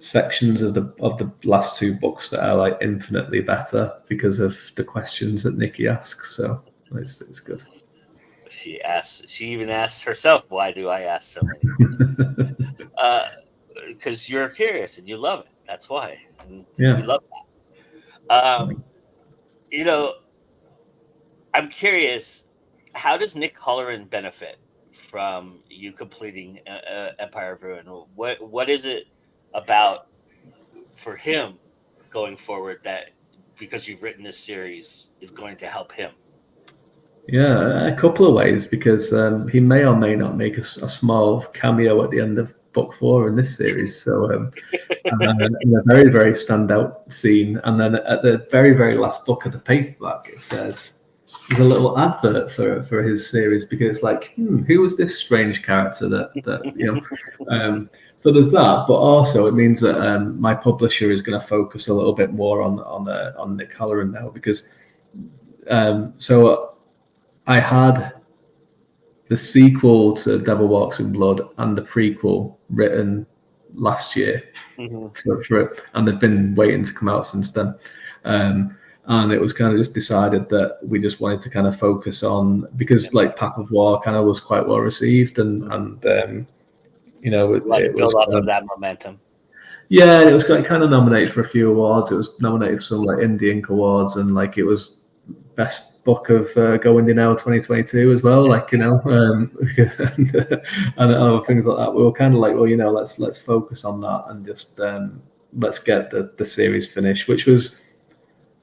sections of the last 2 books that are like infinitely better because of the questions that Nikki asks. So it's good. She even asks herself, why do I ask so many? Because you're curious and you love it. That's why. And yeah. You love that. You know, I'm curious, how does Nick Halloran benefit from you completing Empire of Ruin? What is it about for him going forward that, because you've written this series, is going to help him? Yeah, a couple of ways, because he may or may not make a small cameo at the end of book 4 in this series. So and a very, very standout scene. And then at the very, very last book of the paperback, it says there's a little advert for his series, because it's like, who was this strange character that so there's that. But also it means that my publisher is going to focus a little bit more on Nick Halloran now, because so I had the sequel to Devil Walks in Blood and the prequel written last year for it, and they've been waiting to come out since then. And it was kind of just decided that we just wanted to kind of focus on, because like Path of War kind of was quite well received, and it was off of that momentum. Yeah, it was kind of nominated for a few awards. It was nominated for some like Indie Ink awards, and like it was best book of GoIndieNow 2022 as well. Like and other things like that. We were kind of like, well, let's focus on that and just let's get the series finished, which was,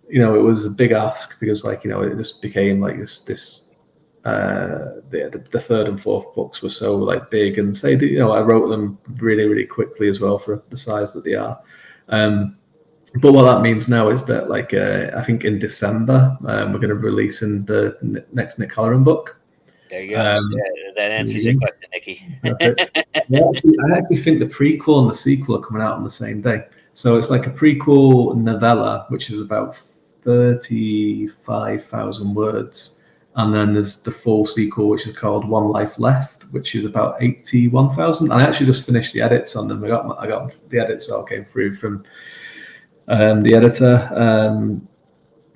it was a big ask, because like it just became like this the third and fourth books were so like big, and say that I wrote them really, really quickly as well for the size that they are. But what that means now is that, like, I think in December we're going to release the next Nick Halloran book. There you go. That answers your question, Nicky. That's it. I actually think the prequel and the sequel are coming out on the same day. So it's like a prequel novella, which is about 35,000 words, and then there's the full sequel, which is called One Life Left, which is about 81,000. I actually just finished the edits on them. I got the edits all came through from the editor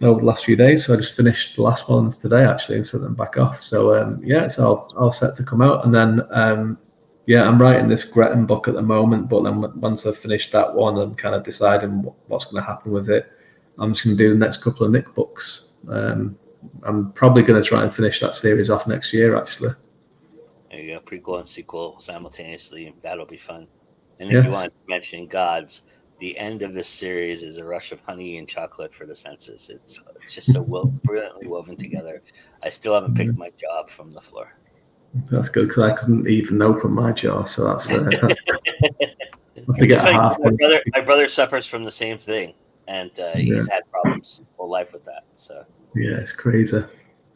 over the last few days, so I just finished the last ones today actually and sent them back off. So it's all set to come out, and then I'm writing this Gretton book at the moment, but then once I've finished that one, I'm kind of deciding what's going to happen with it. I'm just going to do the next couple of Nick books. I'm probably going to try and finish that series off next year, actually. There you go, prequel and sequel simultaneously. That'll be fun. And if you want to mention gods, the end of this series is a rush of honey and chocolate for the senses. It's just so brilliantly woven together. I still haven't picked my jaw up from the floor. That's good, because I couldn't even open my jaw, so that's I have to get half. My brother suffers from the same thing, and he's had problems whole life with that. So yeah, it's crazy.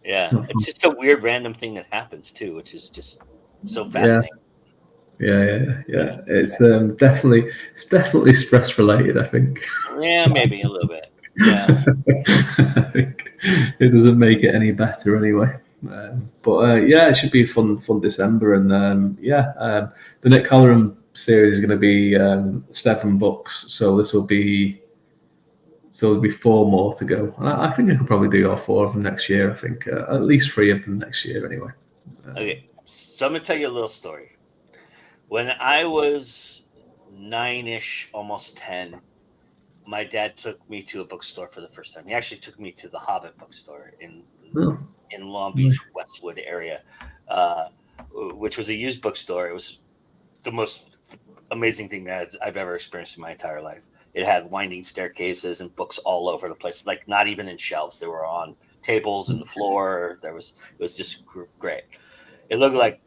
Yeah, it's just a weird random thing that happens too, which is just so fascinating. Yeah. It's definitely stress related, I think. Yeah, maybe a little bit. Yeah. I think it doesn't make it any better anyway. But it should be a fun December, and the Nick Halloran series is going to be 7 books, so there'll be 4 more to go. I think I could probably do all 4 of them next year. I think at least 3 of them next year anyway. Okay, so I'm gonna tell you a little story. When I was 9-ish, almost 10, my dad took me to a bookstore for the first time. He actually took me to the Hobbit bookstore in Long Beach, Westwood area, which was a used bookstore. It was the most amazing thing that I've ever experienced in my entire life. It had winding staircases and books all over the place, like not even in shelves. They were on tables and the floor. It was just great. It looked like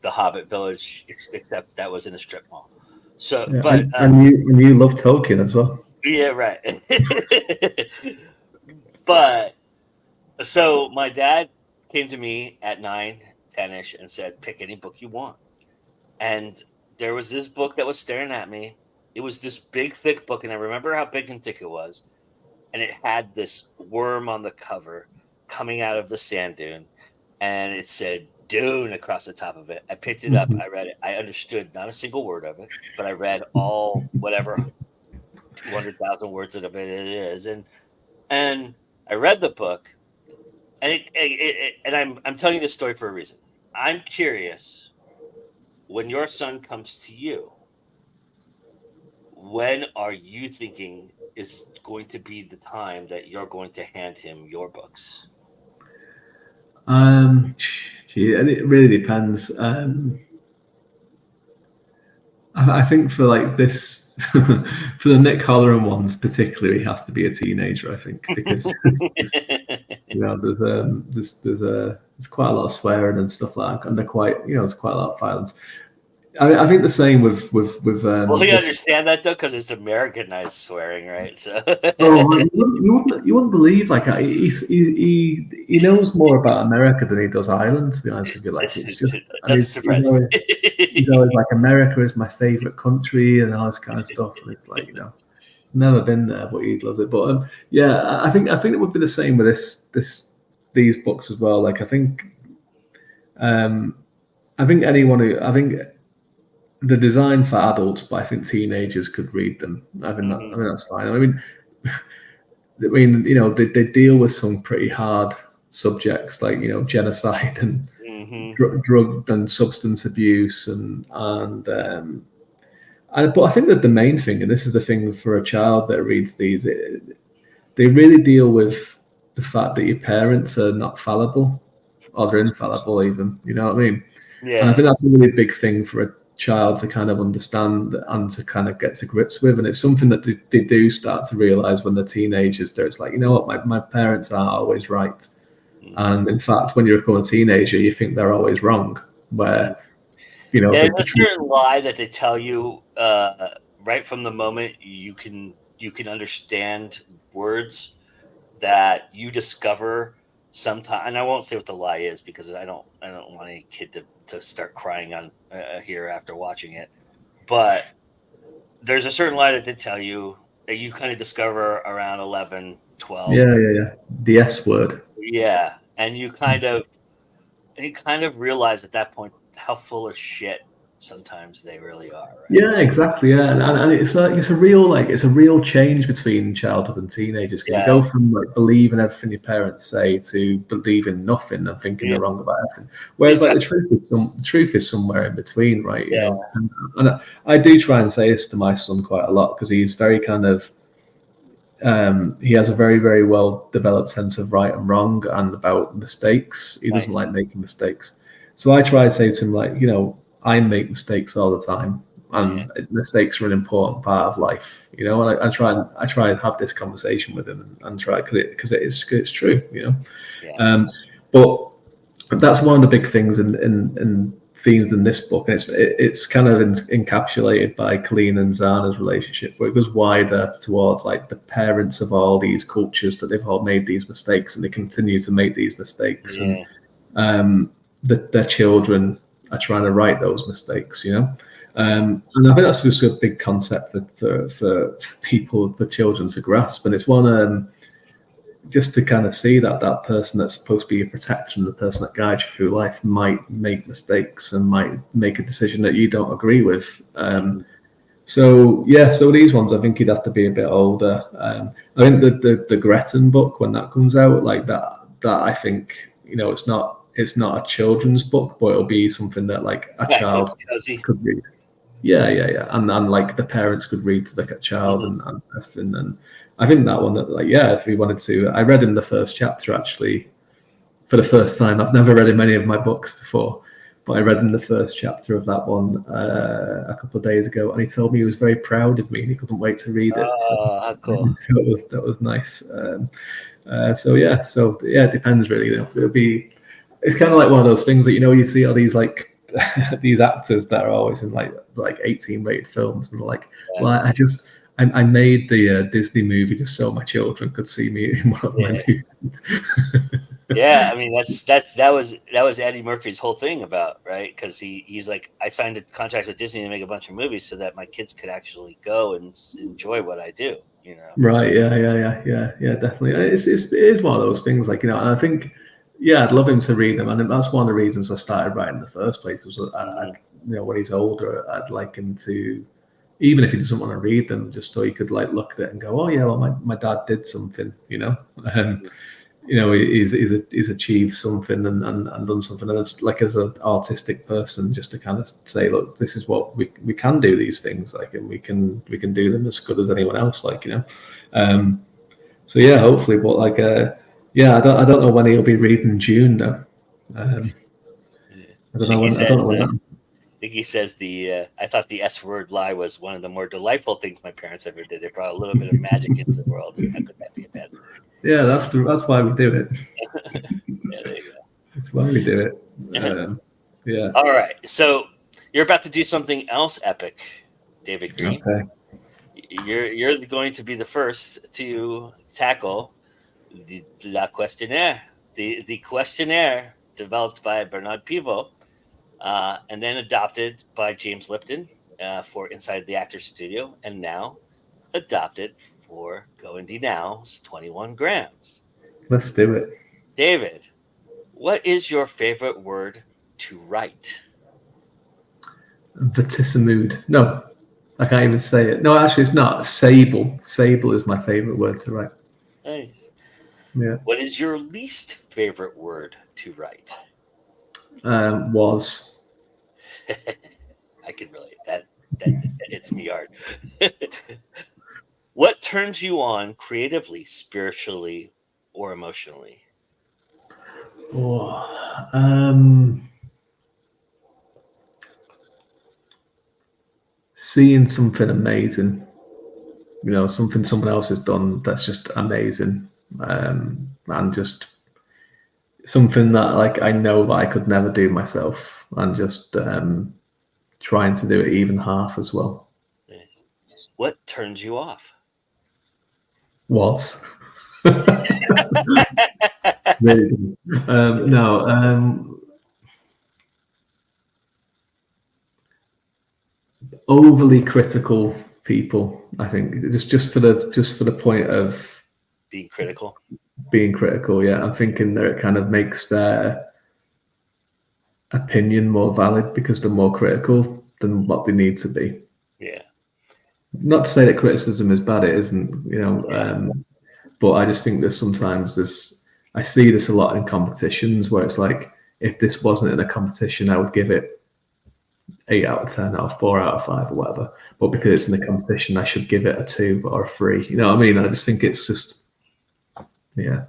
the Hobbit Village, except that was in a strip mall. So, and you love Tolkien as well. Yeah, right. But so my dad came to me at 9, 10-ish and said, "Pick any book you want." And there was this book that was staring at me. It was this big, thick book, and I remember how big and thick it was. And it had this worm on the cover coming out of the sand dune, and it said Dune across the top of it. I picked it up. I read it. I understood not a single word of it, but I read all whatever 200,000 words of it is, and I read the book, and I'm telling you this story for a reason. I'm curious, when your son comes to you, when are you thinking is going to be the time that you're going to hand him your books? It really depends. I think for like this, for the Nick Halloran ones particularly, he has to be a teenager. I think, because there's quite a lot of swearing and stuff like that, and they're quite there's quite a lot of violence. I think the same with Will he this. understand that though? Because it's Americanized swearing, right? So Oh, you wouldn't believe like he knows more about America than he does Ireland. To be honest with you, like it's just it and doesn't surprise me. he's always like America is my favorite country and all this kind of stuff. And it's like he's never been there, but he loves it. But yeah, I think it would be the same with these books as well. Like I think anyone who I think they're designed for adults, but I think teenagers could read them. I think that's fine. I mean, they deal with some pretty hard subjects like genocide and drug and substance abuse but I think that the main thing, and this is the thing for a child that reads these, they really deal with the fact that your parents are not fallible or they're infallible even. You know what I mean? Yeah. And I think that's a really big thing for a child to kind of understand and to kind of get to grips with. And it's something that they do start to realize when they're teenagers. It's like, you know what, my parents are always right. And in fact, when you become a teenager, you think they're always wrong. Where, there's a certain lie that they tell you right from the moment you can understand words that you discover sometime. And I won't say what the lie is because I don't want any kid to start crying on here after watching it. But there's a certain lie that they tell you that you kind of discover around 11, 12. Yeah. The S word. Yeah. And you kind of realize at that point how full of shit sometimes they really are. Right? Yeah, exactly. Yeah, and it's a real change between childhood and teenagers. You go from like believing everything your parents say to believing nothing and thinking they're wrong about everything. Whereas like the truth is somewhere in between, right? And I do try and say this to my son quite a lot because he's very kind of he has a very, very well developed sense of right and wrong and about mistakes. He doesn't like making mistakes. So I try to say to him, like, I make mistakes all the time, and mistakes are an important part of life, And I try and have this conversation with him and try because it's true, But that's one of the big things in themes in this book, and it's kind of encapsulated by Colleen and Zana's relationship, where it goes wider towards like the parents of all these cultures that they've all made these mistakes and they continue to make these mistakes, and their children are trying to right those mistakes, and I think that's just a big concept for people, for children to grasp, and it's one just to kind of see that person that's supposed to be a protector and the person that guides you through life might make mistakes and might make a decision that you don't agree with. So these ones, I think he'd have to be a bit older. I think the Gretton book, when that comes out, like that I think, it's not a children's book, but it'll be something that like a child could read. Yeah. And like the parents could read to the child and I think that one that if we wanted to, I read in the first chapter actually for the first time. I've never read in many of my books before, but I read in the first chapter of that one a couple of days ago, and he told me he was very proud of me and he couldn't wait to read it. Oh, how cool. So that was nice. It depends really. It's kind of like one of those things that you see all these like these actors that are always in like 18 rated films, and they're like, well, I made the Disney movie just so my children could see me in one of my movies. I mean that was Eddie Murphy's whole thing about, right? Because he's like, I signed a contract with Disney to make a bunch of movies so that my kids could actually go and enjoy what I do. Right? Yeah. Definitely. It is one of those things, like and I think. Yeah, I'd love him to read them, and that's one of the reasons I started writing in the first place. Was when he's older, I'd like him to, even if he doesn't want to read them, just so he could like look at it and go, "Oh yeah, well my dad did something," he's achieved something and done something, and it's like as an artistic person, just to kind of say, look, this is what we can do these things, like, and we can do them as good as anyone else, like So hopefully, but like I don't know when he'll be reading June though. I don't know when. I think he says I thought the S word lie was one of the more delightful things my parents ever did. They brought a little bit of magic into the world. And how could that be a bad thing? Yeah, that's why we do it. There you go. That's why we do it. All right. So You're about to do something else epic, David Green. Okay. You're going to be the first to tackle the questionnaire, the questionnaire developed by Bernard Pivot, and then adopted by James Lipton for Inside the Actors Studio, and now adopted for GoIndieNow's 21 grams. Let's do it. David, what is your favorite word to write? Vertisimud. No, I can't even say it. No, actually, it's not. Sable. Sable is my favorite word to write. Nice. Yeah. What is your least favorite word to write? Was. I can relate. That hits me hard. What turns you on creatively, spiritually, or emotionally? Seeing something amazing. Something someone else has done that's just amazing, and just something that like I know that I could never do myself, and just trying to do it even half as well. Nice. What turns you off? Was. Really? No. Overly critical people. I think just for the point of Being critical. being critical. Yeah, I'm thinking that it kind of makes their opinion more valid because they're more critical than what they need to be. Yeah. Not to say that criticism is bad. It isn't. Yeah. But I just think I see this a lot in competitions where it's like, if this wasn't in a competition, I would give it 8 out of 10 or 4 out of 5 or whatever. But because it's in a competition, I should give it a 2 or a 3. You know what I mean? I just think it's just, yeah.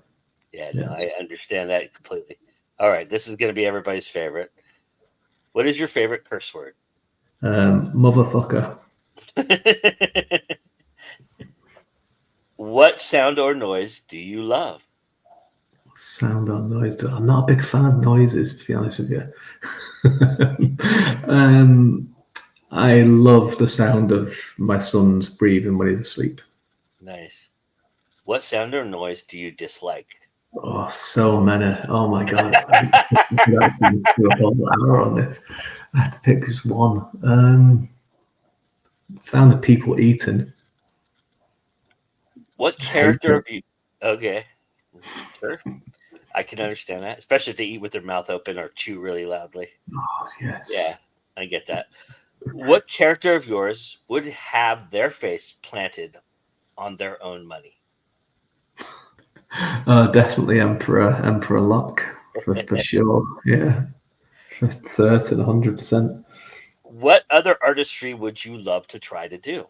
Yeah, no, I understand that completely. All right, this is going to be everybody's favorite. What is your favorite curse word? Motherfucker. What sound or noise do you love? Sound or noise? I'm not a big fan of noises, to be honest with you. I love the sound of my son's breathing when he's asleep. Nice. What sound or noise do you dislike? Oh, so many. Oh my God. I could do a whole hour on this. I have to pick just one. Sound of people eating. What character of you? Okay. Sure. I can understand that, especially if they eat with their mouth open or chew really loudly. Oh, yes. Yeah, I get that. What character of yours would have their face planted on their own money? Definitely Emperor Locke, for sure. Yeah, for certain, 100%. What other artistry would you love to try to do?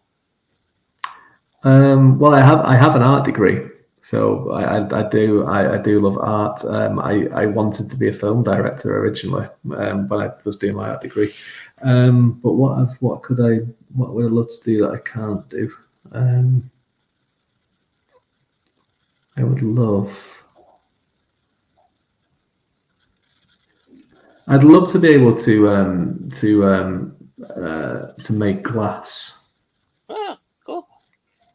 Well, I have an art degree, so I do love art. I wanted to be a film director originally when I was doing my art degree. But what would I love to do that I can't do? I would love. I'd love to be able to make glass. Oh, cool.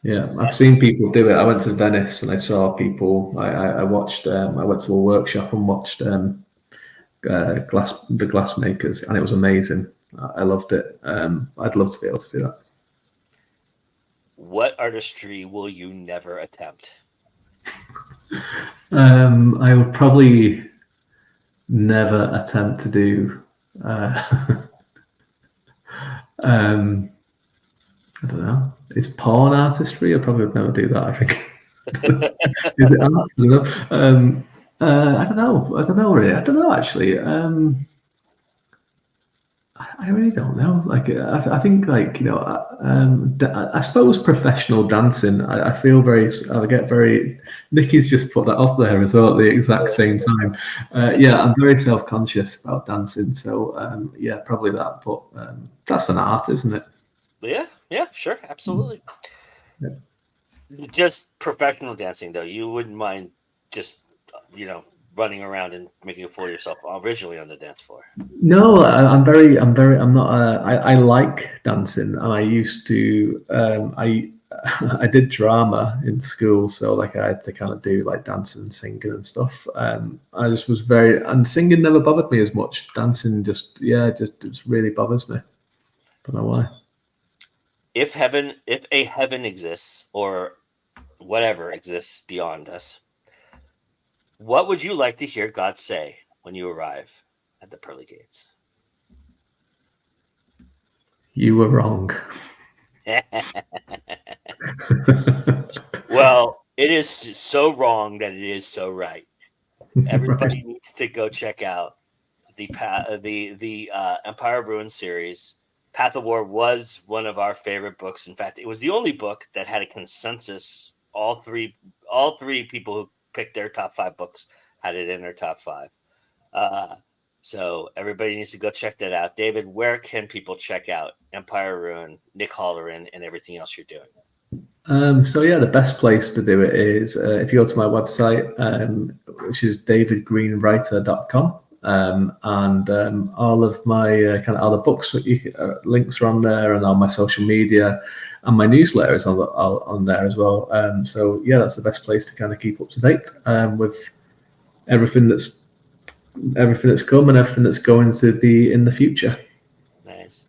Yeah, I've seen people do it. I went to Venice and I saw people. I watched. I went to a workshop and watched the glass makers, and it was amazing. I loved it. I'd love to be able to do that. What artistry will you never attempt? I would probably never attempt to do. I don't know. Is porn artistry? I probably would never do that. I think. Is it art? I don't know. I don't know. Really. I don't know. Actually. I really don't know. Like, I think, like, I suppose professional dancing. I feel very. I get very. Nikki's just put that up there as well at the exact same time. Yeah, I'm very self-conscious about dancing. So yeah, probably that. But that's an art, isn't it? Yeah, sure, absolutely. Yeah. Just professional dancing, though. You wouldn't mind just, running around and making a fool of yourself originally on the dance floor? No, I'm not. I like dancing, and I used to. I did drama in school, so like I had to kind of do like dancing and singing and stuff. I just was and singing never bothered me as much. Dancing just really bothers me. Don't know why. If a heaven exists, or whatever exists beyond us, what would you like to hear God say when you arrive at the pearly gates? You were wrong. Well, it is so wrong that it is so right. Everybody Right. needs to go check out the Empire of Ruin series. Path of War was one of our favorite books. In fact, it was the only book that had a consensus. All three people who picked their top 5 books had it in their top 5. So everybody needs to go check that out. David, where can people check out Empire of Ruin, Nick Halloran, and everything else you're doing? So yeah, the best place to do it is if you go to my website, which is davidgreenwriter.com. And all of my kind of other books links are on there, and all my social media and my newsletter is on there as well. So yeah, that's the best place to kind of keep up to date with everything that's come and everything that's going to be in the future. Nice.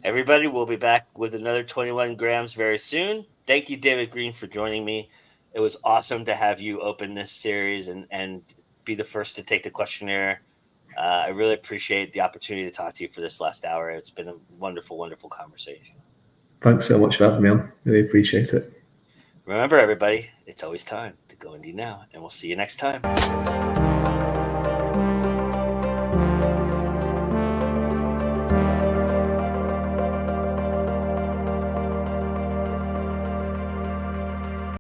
Everybody, we'll be back with another 21 grams very soon. Thank you, David Green, for joining me. It was awesome to have you open this series and be the first to take the questionnaire. I really appreciate the opportunity to talk to you for this last hour. It's been a wonderful, wonderful conversation. Thanks so much for having me on. Really appreciate it. Remember, everybody, it's always time to go indie now, and we'll see you next time.